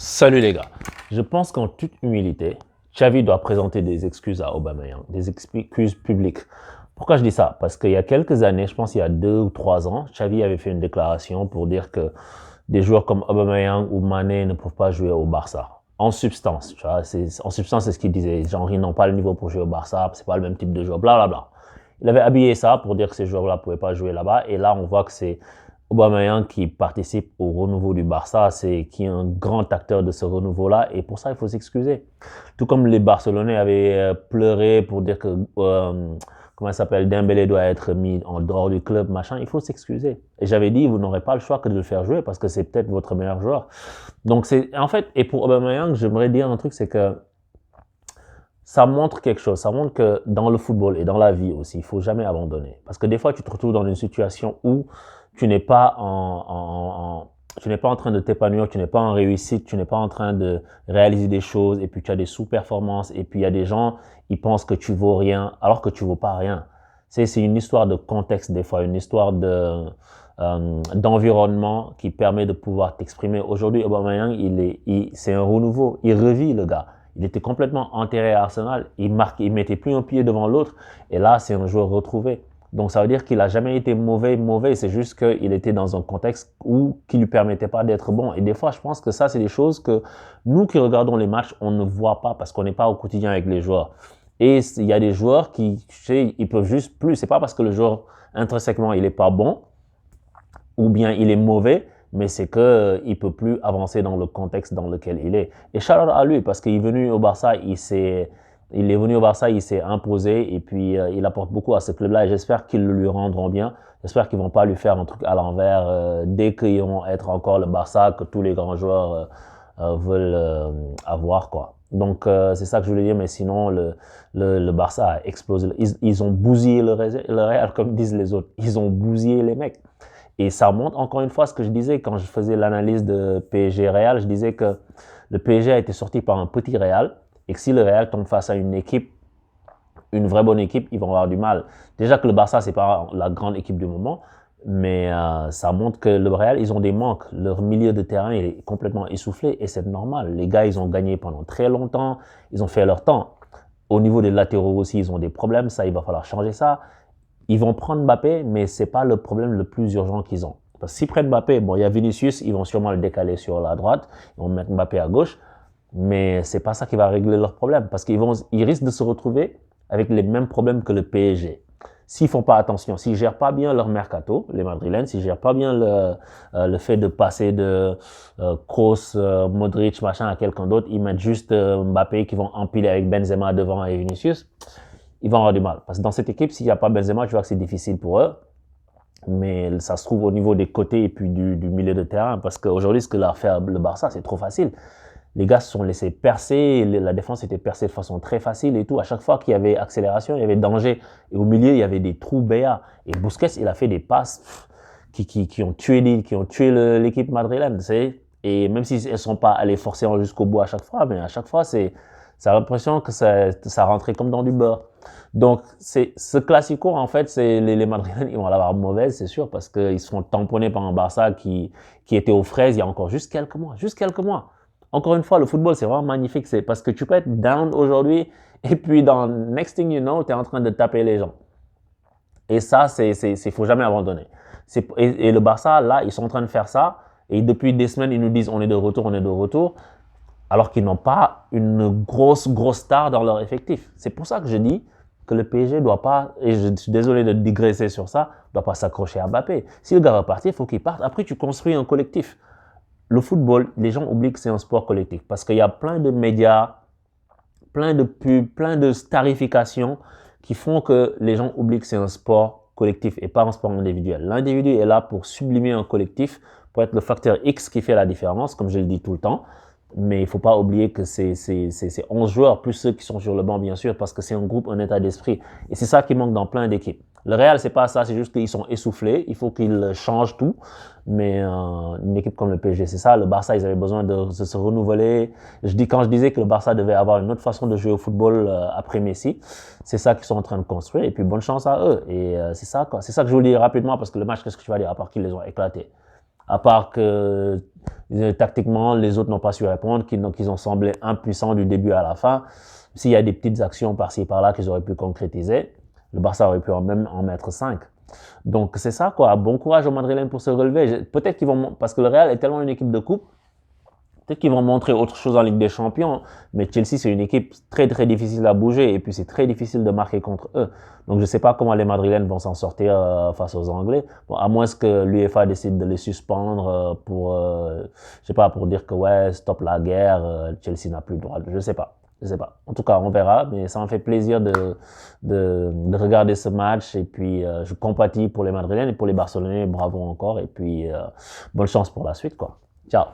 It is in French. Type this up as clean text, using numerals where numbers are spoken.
Salut les gars. Je pense qu'en toute humilité, Xavi doit présenter des excuses à Aubameyang, des excuses publiques. Pourquoi je dis ça? Parce qu'il y a quelques années, je pense il y a 2 ou 3 ans, Xavi avait fait une déclaration pour dire que des joueurs comme Aubameyang ou Mané ne peuvent pas jouer au Barça. En substance, tu vois, en substance, c'est ce qu'il disait. Genre, ils n'ont pas le niveau pour jouer au Barça, c'est pas le même type de joueur, bla bla bla. Il avait habillé ça pour dire que ces joueurs-là ne pouvaient pas jouer là-bas. Et là, on voit que c'est Aubameyang qui participe au renouveau du Barça, qui est un grand acteur de ce renouveau-là. Et pour ça, il faut s'excuser. Tout comme les Barcelonais avaient pleuré pour dire que, comment ça s'appelle, Dembélé doit être mis en dehors du club, machin, il faut s'excuser. Et j'avais dit, vous n'aurez pas le choix que de le faire jouer parce que c'est peut-être votre meilleur joueur. Donc, en fait, et pour Aubameyang, j'aimerais dire un truc, c'est que ça montre quelque chose. Ça montre que dans le football et dans la vie aussi, il faut jamais abandonner. Parce que des fois, tu te retrouves dans une situation où tu n'es pas tu n'es pas en train de t'épanouir, tu n'es pas en réussite, tu n'es pas en train de réaliser des choses et puis tu as des sous-performances et puis il y a des gens, ils pensent que tu vaux rien alors que tu vaux pas rien. C'est une histoire de contexte des fois, une histoire d'environnement qui permet de pouvoir t'exprimer. Aujourd'hui, Aubameyang, c'est un renouveau. Il revit, le gars. Il était complètement enterré à Arsenal. Il mettait plus un pied devant l'autre. Et là, c'est un joueur retrouvé. Donc, ça veut dire qu'il a jamais été mauvais. C'est juste qu'il était dans un contexte qui lui permettait pas d'être bon. Et des fois, je pense que ça, c'est des choses que nous qui regardons les matchs, on ne voit pas parce qu'on n'est pas au quotidien avec les joueurs. Et il y a des joueurs qui, tu sais, ils peuvent juste plus. C'est pas parce que le joueur, intrinsèquement, il est pas bon ou bien il est mauvais, mais c'est que il peut plus avancer dans le contexte dans lequel il est. Et shout-out à lui parce qu'il est venu au Barça, il est venu au Barça, il s'est imposé et puis il apporte beaucoup à ce club-là et j'espère qu'ils le lui rendront bien. J'espère qu'ils vont pas lui faire un truc à l'envers dès qu'ils vont être encore le Barça que tous les grands joueurs veulent avoir, quoi. Donc c'est ça que je voulais dire, mais sinon le Barça a explosé. Ils ont bousillé le Real, comme disent les autres. Ils ont bousillé les mecs. Et ça montre encore une fois ce que je disais quand je faisais l'analyse de PSG Real. Je disais que le PSG a été sorti par un petit Real et que si le Real tombe face à une équipe, une vraie bonne équipe, ils vont avoir du mal. Déjà que le Barça, c'est pas la grande équipe du moment, mais ça montre que le Real, ils ont des manques. Leur milieu de terrain est complètement essoufflé et c'est normal. Les gars, ils ont gagné pendant très longtemps, ils ont fait leur temps. Au niveau des latéraux aussi, ils ont des problèmes. Ça, il va falloir changer ça. Ils vont prendre Mbappé, mais c'est pas le problème le plus urgent qu'ils ont. Parce que s'ils prennent Mbappé, bon, il y a Vinicius, ils vont sûrement le décaler sur la droite, ils vont mettre Mbappé à gauche, mais c'est pas ça qui va régler leur problème, parce ils risquent de se retrouver avec les mêmes problèmes que le PSG. S'ils font pas attention, s'ils gèrent pas bien leur mercato, les Madrilènes, s'ils gèrent pas bien le fait de passer de Kroos, Modric, machin à quelqu'un d'autre, ils mettent juste Mbappé qui vont empiler avec Benzema devant et Vinicius, ils vont avoir du mal. Parce que dans cette équipe, s'il n'y a pas Benzema, tu vois que c'est difficile pour eux. Mais ça se trouve au niveau des côtés et puis du milieu de terrain. Parce qu'aujourd'hui, ce que l'a fait le Barça, c'est trop facile. Les gars se sont laissés percer, la défense était percée de façon très facile et tout. À chaque fois qu'il y avait accélération, il y avait danger. Et au milieu, il y avait des trous béats. Et Busquets, il a fait des passes qui ont tué l'équipe madrilène. Et même si elles ne sont pas allées forcément jusqu'au bout à chaque fois, mais à chaque fois, ça a l'impression que ça rentrait comme dans du beurre. Donc, ce classico, en fait, les Madrilènes, ils vont l'avoir mauvaise, c'est sûr, parce qu'ils se font tamponner par un Barça qui était aux fraises il y a encore juste quelques mois. Juste quelques mois. Encore une fois, le football, c'est vraiment magnifique. C'est parce que tu peux être down aujourd'hui et puis dans next thing you know, tu es en train de taper les gens. Et ça, faut jamais abandonner. Et le Barça, là, ils sont en train de faire ça. Et depuis des semaines, ils nous disent on est de retour. Alors qu'ils n'ont pas une grosse star dans leur effectif. C'est pour ça que je dis que le PSG doit pas, et je suis désolé de digresser sur ça, doit pas s'accrocher à Mbappé. Si le gars va partir, il faut qu'il parte. Après, tu construis un collectif. Le football, les gens oublient que c'est un sport collectif parce qu'il y a plein de médias, plein de pubs, plein de starifications qui font que les gens oublient que c'est un sport collectif et pas un sport individuel. L'individu est là pour sublimer un collectif, pour être le facteur X qui fait la différence, comme je le dis tout le temps. Mais il ne faut pas oublier que c'est 11 joueurs, plus ceux qui sont sur le banc, bien sûr, parce que c'est un groupe, un état d'esprit. Et c'est ça qui manque dans plein d'équipes. Le Real, c'est pas ça, c'est juste qu'ils sont essoufflés. Il faut qu'ils changent tout. Mais une équipe comme le PSG, c'est ça. Le Barça, ils avaient besoin de se renouveler. Quand je disais que le Barça devait avoir une autre façon de jouer au football après Messi, c'est ça qu'ils sont en train de construire. Et puis, bonne chance à eux. Et c'est ça, quoi. C'est ça que je voulais dire rapidement, parce que le match, qu'est-ce que tu vas dire, à part qu'ils les ont éclatés? À part que tactiquement, les autres n'ont pas su répondre, qu'ils ont semblé impuissants du début à la fin. S'il y a des petites actions par-ci par-là qu'ils auraient pu concrétiser, le Barça aurait pu même en mettre 5. Donc c'est ça quoi, bon courage aux Madrilènes pour se relever. Peut-être qu'ils vont, parce que le Real est tellement une équipe de coupe, peut-être qu'ils vont montrer autre chose en Ligue des Champions, mais Chelsea c'est une équipe très très difficile à bouger et puis c'est très difficile de marquer contre eux. Donc je ne sais pas comment les Madrilènes vont s'en sortir face aux Anglais, bon, à moins que l'UEFA décide de les suspendre je sais pas, pour dire que ouais, stop la guerre, Chelsea n'a plus le droit. Je sais pas. Je sais pas. En tout cas, on verra, mais ça me fait plaisir de regarder ce match et puis je compatis pour les Madrilènes et pour les Barcelonais, bravo encore et puis bonne chance pour la suite quoi. Ciao.